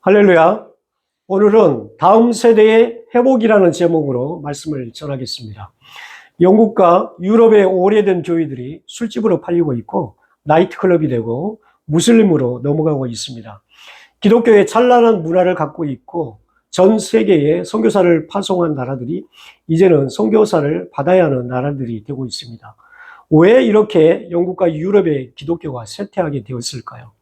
할렐루야. 오늘은 다음 세대의 회복이라는 제목으로 말씀을 전하겠습니다. 영국과 유럽의 오래된 교회들이 술집으로 팔리고 있고 나이트클럽이 되고 무슬림으로 넘어가고 있습니다. 기독교의 찬란한 문화를 갖고 있고 전 세계에 선교사를 파송한 나라들이 이제는 선교사를 받아야 하는 나라들이 되고 있습니다. 왜 이렇게 영국과 유럽의 기독교가 쇠퇴하게 되었을까요?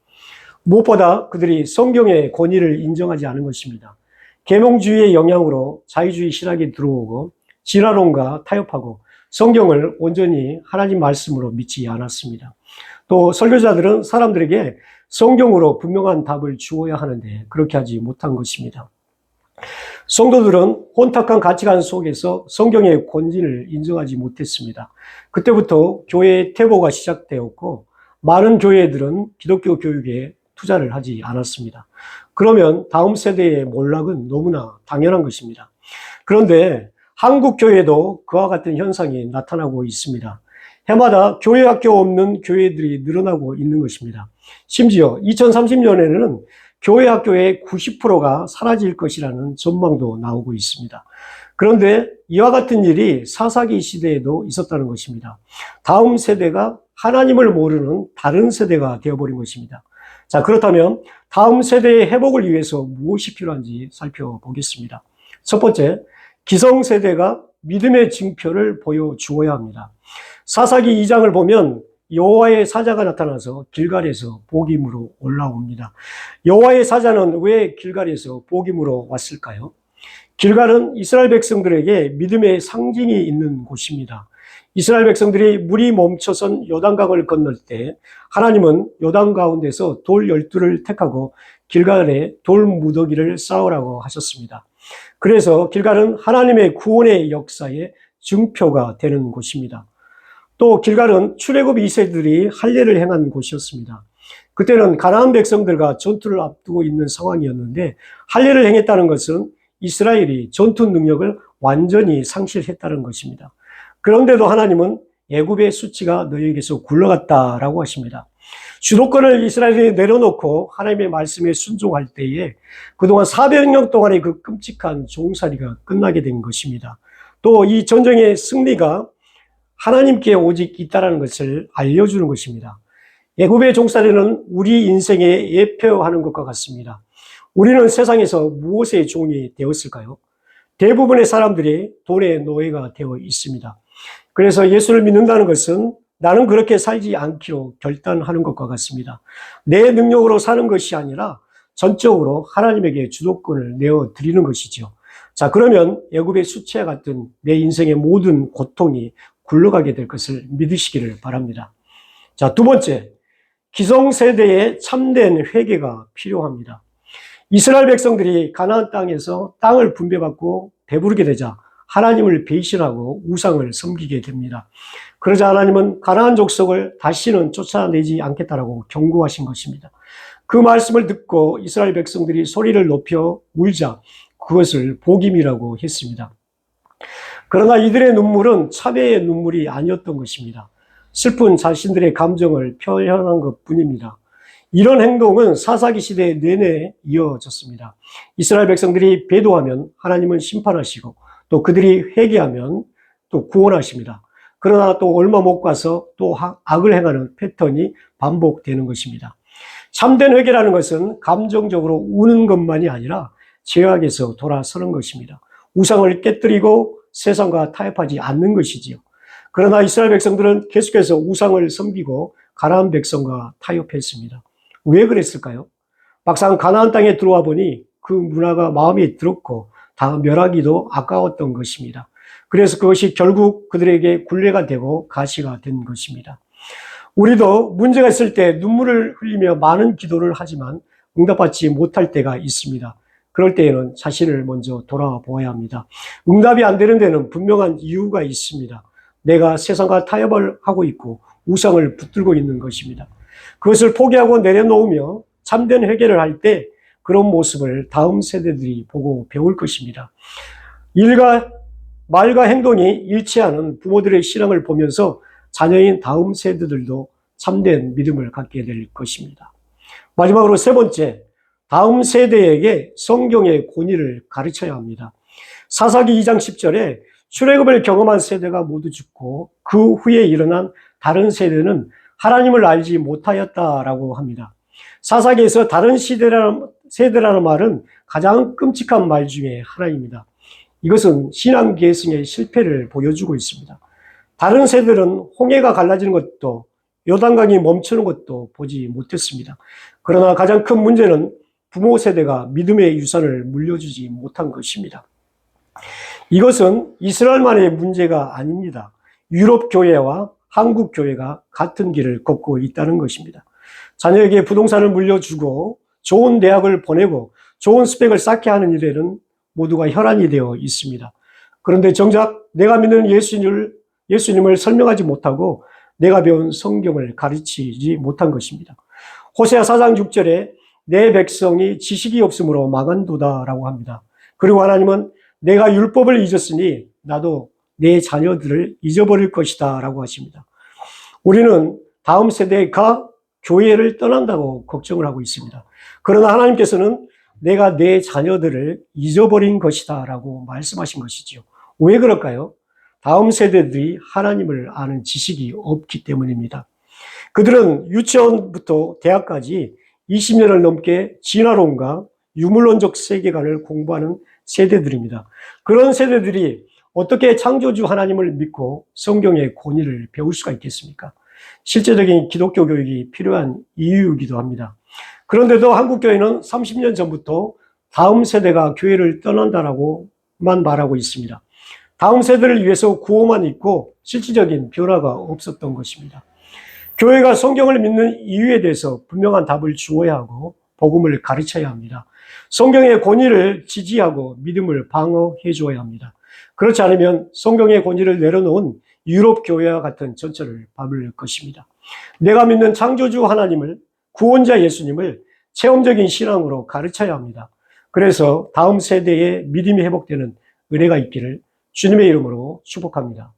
무엇보다 그들이 성경의 권위를 인정하지 않은 것입니다. 계몽주의의 영향으로 자유주의 신학이 들어오고 진화론과 타협하고 성경을 온전히 하나님 말씀으로 믿지 않았습니다. 또 설교자들은 사람들에게 성경으로 분명한 답을 주어야 하는데 그렇게 하지 못한 것입니다. 성도들은 혼탁한 가치관 속에서 성경의 권위를 인정하지 못했습니다. 그때부터 교회의 퇴보가 시작되었고 많은 교회들은 기독교 교육에 투자를 하지 않았습니다. 그러면 다음 세대의 몰락은 너무나 당연한 것입니다. 그런데 한국 교회도 그와 같은 현상이 나타나고 있습니다. 해마다 교회 학교 없는 교회들이 늘어나고 있는 것입니다. 심지어 2030년에는 교회 학교의 90%가 사라질 것이라는 전망도 나오고 있습니다. 그런데 이와 같은 일이 사사기 시대에도 있었다는 것입니다. 다음 세대가 하나님을 모르는 다른 세대가 되어버린 것입니다. 자, 그렇다면 다음 세대의 회복을 위해서 무엇이 필요한지 살펴보겠습니다. 첫 번째, 기성세대가 믿음의 징표를 보여주어야 합니다. 사사기 2장을 보면 여호와의 사자가 나타나서 길갈에서 복임으로 올라옵니다. 여호와의 사자는 왜 길갈에서 복임으로 왔을까요? 길갈은 이스라엘 백성들에게 믿음의 상징이 있는 곳입니다. 이스라엘 백성들이 물이 멈춰선 요단강을 건널 때 하나님은 요단 가운데서 돌 12를 택하고 길갈에 돌 무더기를 쌓으라고 하셨습니다. 그래서 길갈은 하나님의 구원의 역사의 증표가 되는 곳입니다. 또 길갈은 출애굽 2세들이 할례를 행한 곳이었습니다. 그때는 가나안 백성들과 전투를 앞두고 있는 상황이었는데 할례를 행했다는 것은 이스라엘이 전투 능력을 완전히 상실했다는 것입니다. 그런데도 하나님은 애굽의 수치가 너희에게서 굴러갔다라고 하십니다. 주도권을 이스라엘이 내려놓고 하나님의 말씀에 순종할 때에 그동안 400년 동안의 그 끔찍한 종살이가 끝나게 된 것입니다. 또 이 전쟁의 승리가 하나님께 오직 있다는 것을 알려주는 것입니다. 애굽의 종살이는 우리 인생에 예표하는 것과 같습니다. 우리는 세상에서 무엇의 종이 되었을까요? 대부분의 사람들이 돈의 노예가 되어 있습니다. 그래서 예수를 믿는다는 것은 나는 그렇게 살지 않기로 결단하는 것과 같습니다. 내 능력으로 사는 것이 아니라 전적으로 하나님에게 주도권을 내어드리는 것이죠. 자, 그러면 애굽의 수치와 같은 내 인생의 모든 고통이 굴러가게 될 것을 믿으시기를 바랍니다. 자, 두 번째, 기성세대의 참된 회개가 필요합니다. 이스라엘 백성들이 가나안 땅에서 땅을 분배받고 배부르게 되자 하나님을 배신하고 우상을 섬기게 됩니다. 그러자 하나님은 가나안 족속을 다시는 쫓아내지 않겠다라고 경고하신 것입니다. 그 말씀을 듣고 이스라엘 백성들이 소리를 높여 울자 그것을 복임이라고 했습니다. 그러나 이들의 눈물은 참회의 눈물이 아니었던 것입니다. 슬픈 자신들의 감정을 표현한 것뿐입니다. 이런 행동은 사사기 시대 내내 이어졌습니다. 이스라엘 백성들이 배도하면 하나님은 심판하시고 또 그들이 회개하면 또 구원하십니다. 그러나 또 얼마 못 가서 또 악을 행하는 패턴이 반복되는 것입니다. 참된 회개라는 것은 감정적으로 우는 것만이 아니라 죄악에서 돌아서는 것입니다. 우상을 깨뜨리고 세상과 타협하지 않는 것이지요. 그러나 이스라엘 백성들은 계속해서 우상을 섬기고 가나안 백성과 타협했습니다. 왜 그랬을까요? 막상 가나안 땅에 들어와 보니 그 문화가 마음에 들었고 다 멸하기도 아까웠던 것입니다. 그래서 그것이 결국 그들에게 굴레가 되고 가시가 된 것입니다. 우리도 문제가 있을 때 눈물을 흘리며 많은 기도를 하지만 응답받지 못할 때가 있습니다. 그럴 때에는 자신을 먼저 돌아보아야 합니다. 응답이 안 되는 데는 분명한 이유가 있습니다. 내가 세상과 타협을 하고 있고 우상을 붙들고 있는 것입니다. 그것을 포기하고 내려놓으며 참된 회개를 할 때 그런 모습을 다음 세대들이 보고 배울 것입니다. 말과 행동이 일치하는 부모들의 신앙을 보면서 자녀인 다음 세대들도 참된 믿음을 갖게 될 것입니다. 마지막으로 세 번째, 다음 세대에게 성경의 권위를 가르쳐야 합니다. 사사기 2장 10절에 출애굽을 경험한 세대가 모두 죽고 그 후에 일어난 다른 세대는 하나님을 알지 못하였다라고 합니다. 사사기에서 다른 세대라는 말은 가장 끔찍한 말 중에 하나입니다. 이것은 신앙 계승의 실패를 보여주고 있습니다. 다른 세대들은 홍해가 갈라지는 것도 요단강이 멈추는 것도 보지 못했습니다. 그러나 가장 큰 문제는 부모 세대가 믿음의 유산을 물려주지 못한 것입니다. 이것은 이스라엘만의 문제가 아닙니다. 유럽 교회와 한국 교회가 같은 길을 걷고 있다는 것입니다. 자녀에게 부동산을 물려주고 좋은 대학을 보내고 좋은 스펙을 쌓게 하는 일에는 모두가 혈안이 되어 있습니다. 그런데 정작 내가 믿는 예수님을 설명하지 못하고 내가 배운 성경을 가르치지 못한 것입니다. 호세아 4장 6절에 내 백성이 지식이 없으므로 망한도다라고 합니다. 그리고 하나님은 내가 율법을 잊었으니 나도 내 자녀들을 잊어버릴 것이다 라고 하십니다. 우리는 다음 세대가 교회를 떠난다고 걱정을 하고 있습니다. 그러나 하나님께서는 내가 내 자녀들을 잊어버린 것이다 라고 말씀하신 것이지요. 왜 그럴까요? 다음 세대들이 하나님을 아는 지식이 없기 때문입니다. 그들은 유치원부터 대학까지 20년을 넘게 진화론과 유물론적 세계관을 공부하는 세대들입니다. 그런 세대들이 어떻게 창조주 하나님을 믿고 성경의 권위를 배울 수가 있겠습니까? 실제적인 기독교 교육이 필요한 이유이기도 합니다. 그런데도 한국교회는 30년 전부터 다음 세대가 교회를 떠난다라고만 말하고 있습니다. 다음 세대를 위해서 구호만 있고 실질적인 변화가 없었던 것입니다. 교회가 성경을 믿는 이유에 대해서 분명한 답을 주어야 하고 복음을 가르쳐야 합니다. 성경의 권위를 지지하고 믿음을 방어해 줘야 합니다. 그렇지 않으면 성경의 권위를 내려놓은 유럽 교회와 같은 전철을 밟을 것입니다. 내가 믿는 창조주 하나님을, 구원자 예수님을 체험적인 신앙으로 가르쳐야 합니다. 그래서 다음 세대의 믿음이 회복되는 은혜가 있기를 주님의 이름으로 축복합니다.